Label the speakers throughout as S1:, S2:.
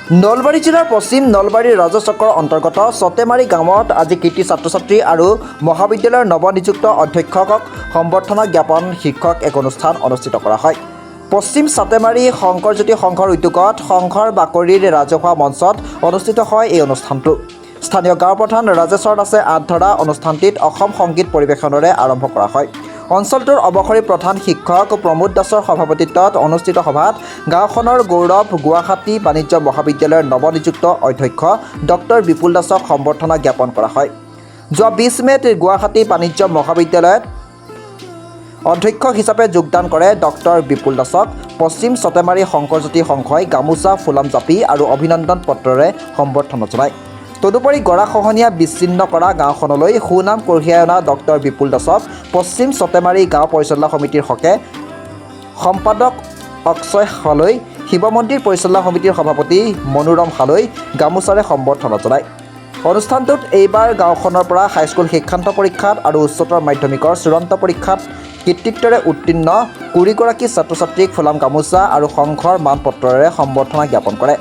S1: নলবাৰী জিলাৰ পশ্চিম নলবাৰী ৰাজচক্ৰৰ অন্তৰ্গত চটেমাৰী গাঁৱত আজি কৃতি ছাত্ৰ ছাত্ৰী আৰু মহাবিদ্যালয়ৰ নৱনিযুক্ত অধ্যক্ষকক সম্বৰ্ধনা জ্ঞাপন শীৰ্ষক এক অনুষ্ঠান অনুষ্ঠিত কৰা হয়। পশ্চিম চাটেমাৰী শংকৰজ্যোতি সংঘৰ উদ্যোগত সংঘৰ বাকৰিৰ ৰাজহুৱা মঞ্চত অনুষ্ঠিত হয় এই অনুষ্ঠানটো। স্থানীয় গাঁও প্ৰধান ৰাজেশ্বৰ দাসে আঁত ধৰা অনুষ্ঠানটিত অসম সংগীত পৰিৱেশনেৰে আৰম্ভ কৰা হয়। অঞ্চলটোৰ অৱসৰী প্ৰধান শিক্ষক প্ৰমোদ দাসৰ সভাপতিত্বত অনুষ্ঠিত সভাত গাঁওখনৰ গৌৰৱ গুৱাহাটী বাণিজ্য মহাবিদ্যালয়ৰ নৱনিযুক্ত অধ্যক্ষ ডক্টৰ বিপুল দাসক সম্বৰ্ধনা জ্ঞাপন কৰা হয়। যোৱা 20 মে'ত গুৱাহাটী বাণিজ্য মহাবিদ্যালয়ত অধ্যক্ষ হিচাপে যোগদান কৰে ডক্টৰ বিপুল দাসক পশ্চিম চটেমাৰী শংকৰজ্যোতি সংঘই গামোচা ফুলাম জাপি আৰু অভিনন্দন পত্ৰৰে সম্বৰ্ধনা জনায়। তদুপৰি গৰাখহনীয়া বিচ্ছিন্ন কৰা গাঁওখনলৈ সুনাম কঢ়িয়াই অনা ডক্টৰ বিপুল দাসক পশ্চিম চটেমাৰী গাঁও পৰিচালনা সমিতিৰ হকে সম্পাদক অক্ষয় হালৈ, শিৱ মন্দিৰ পৰিচালনা সমিতিৰ সভাপতি মনোৰম হালৈ গামোচাৰে সম্বৰ্ধনা জনায়। অনুষ্ঠানটোত এইবাৰ গাঁওখনৰ পৰা হাইস্কুল শিক্ষান্ত পৰীক্ষাত আৰু উচ্চতৰ মাধ্যমিকৰ চূড়ান্ত পৰীক্ষাত কৃতিত্বৰে উত্তীৰ্ণ 20গৰাকী ছাত্ৰ ছাত্ৰীক ফুলাম গামোচা আৰু সংঘৰ মানপত্ৰৰে সম্বৰ্ধনা জ্ঞাপন কৰে।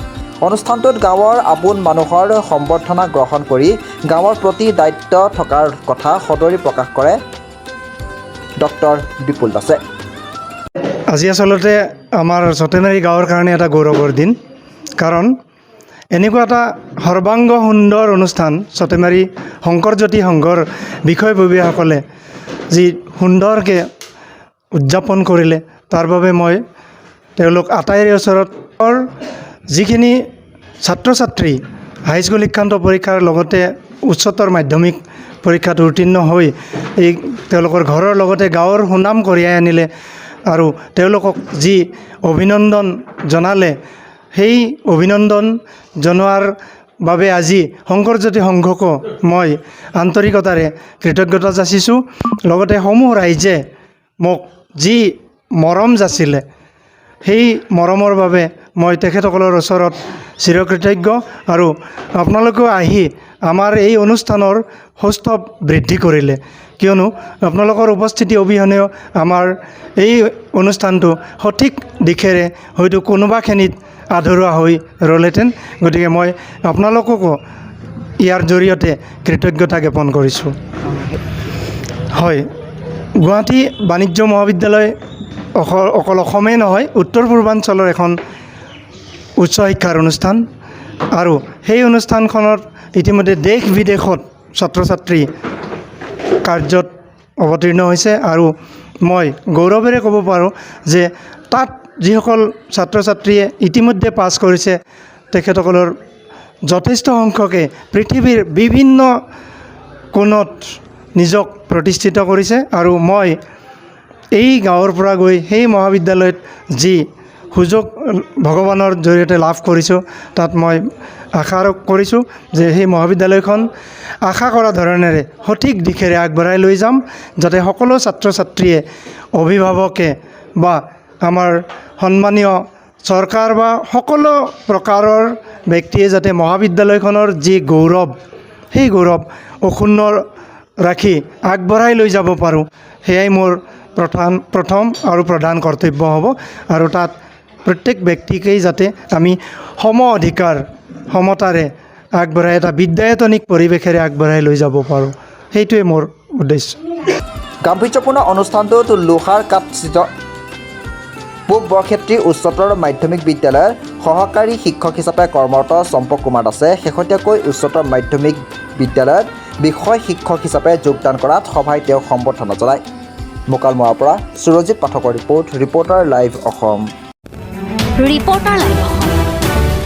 S1: অনুষ্ঠানটোত গাঁৱৰ আপোন মানুহৰ সম্বৰ্ধনা গ্ৰহণ কৰি গাঁৱৰ প্ৰতি দায়িত্ব থকাৰ কথা সদৰি প্ৰকাশ কৰে ডক্টৰ বিপুল দাসে।
S2: আজি আচলতে আমাৰ চটেমাৰী গাঁৱৰ কাৰণে এটা গৌৰৱৰ দিন, কাৰণ এনেকুৱা এটা সৰ্বাংগ সুন্দৰ অনুষ্ঠান চটেমাৰী শংকৰজ্যোতি সংঘৰ বিষয়ববীয়াসকলে যি সুন্দৰকৈ উদযাপন কৰিলে, তাৰ বাবে মই তেওঁলোক আটাইৰে ওচৰত যিখিনি ছাত্ৰ ছাত্ৰী হাইস্কুল শিক্ষান্ত পৰীক্ষাৰ লগতে উচ্চতৰ মাধ্যমিক পৰীক্ষাত উত্তীৰ্ণ হৈ এই তেওঁলোকৰ ঘৰৰ লগতে গাঁৱৰ সুনাম কঢ়িয়াই আনিলে আৰু তেওঁলোকক যি অভিনন্দন জনালে, সেই অভিনন্দন জনোৱাৰ বাবে আজি শংকৰজ্যোতি সংঘকো মই আন্তৰিকতাৰে কৃতজ্ঞতা যাচিছোঁ। লগতে সমূহ ৰাইজে মোক যি মৰম যাচিলে, সেই মৰমৰ বাবে মই তেখেতসকলৰ ওচৰত চিৰকৃতজ্ঞ। আৰু আপোনালোকেও আহি আমাৰ এই অনুষ্ঠানৰ সৌষ্ঠৱ বৃদ্ধি কৰিলে, কিয়নো আপোনালোকৰ উপস্থিতি অবিহনেও আমাৰ এই অনুষ্ঠানটো সঠিক দিশেৰে হয়তো কোনোবাখিনিত আধৰুৱা হৈ ৰ'লেহেঁতেন। গতিকে মই আপোনালোককো ইয়াৰ জৰিয়তে কৃতজ্ঞতা জ্ঞাপন কৰিছোঁ। হয়, গুৱাহাটী বাণিজ্য মহাবিদ্যালয় অকল অসমেই নহয়, উত্তৰ পূৰ্বাঞ্চলৰ এখন উচ্চ শিক্ষাৰ অনুষ্ঠান, আৰু সেই অনুষ্ঠানখনত ইতিমধ্যে দেশ বিদেশত ছাত্ৰ ছাত্ৰী কাৰ্যত অৱতীৰ্ণ হৈছে। আৰু মই গৌৰৱেৰে ক'ব পাৰোঁ যে তাত যিসকল ছাত্ৰ ছাত্ৰীয়ে ইতিমধ্যে পাছ কৰিছে, তেখেতসকলৰ যথেষ্ট সংখ্যকে পৃথিৱীৰ বিভিন্ন কোণত নিজক প্ৰতিষ্ঠিত কৰিছে। আৰু মই এই গাঁৱৰ পৰা গৈ সেই মহাবিদ্যালয়ত যি সুযোগ ভগৱানৰ জৰিয়তে লাভ কৰিছোঁ, তাত মই আশা কৰিছোঁ যে সেই মহাবিদ্যালয়খন আশা কৰা ধৰণেৰে সঠিক দিশেৰে আগবঢ়াই লৈ যাম, যাতে সকলো ছাত্ৰ ছাত্ৰীয়ে, অভিভাৱকে বা আমাৰ সন্মানীয় চৰকাৰ বা সকলো প্ৰকাৰৰ ব্যক্তিয়ে যাতে মহাবিদ্যালয়খনৰ যি গৌৰৱ, সেই গৌৰৱ অক্ষুণ্ণ ৰাখি আগবঢ়াই লৈ যাব পাৰোঁ, সেয়াই মোৰ প্ৰথম আৰু প্ৰধান কৰ্তব্য হ'ব। আৰু তাত প্ৰত্যেক ব্যক্তিকেই যাতে আমি সম অধিকাৰ সমতাৰে আগবঢ়াই এটা বিদ্যায়তনিক পৰিৱেশেৰে আগবঢ়াই লৈ যাব পাৰোঁ, সেইটোৱে মোৰ উদ্দেশ্য।
S1: গাম্ভীৰ্যপূৰ্ণ অনুষ্ঠানটোত লোহাৰ কাঠস্থিত পূব বৰক্ষেত্ৰী উচ্চতৰ মাধ্যমিক বিদ্যালয়ৰ সহকাৰী শিক্ষক হিচাপে কৰ্মৰত চম্পক কুমাৰ দাসে শেহতীয়াকৈ উচ্চতৰ মাধ্যমিক বিদ্যালয়ত বিষয় শিক্ষক হিচাপে যোগদান কৰাত সভাই তেওঁক সম্বৰ্ধনা জনায়। মোকালমৰাৰ পৰা সুৰজিৎ পাঠকৰ ৰিপৰ্টাৰ লাইভ অসম।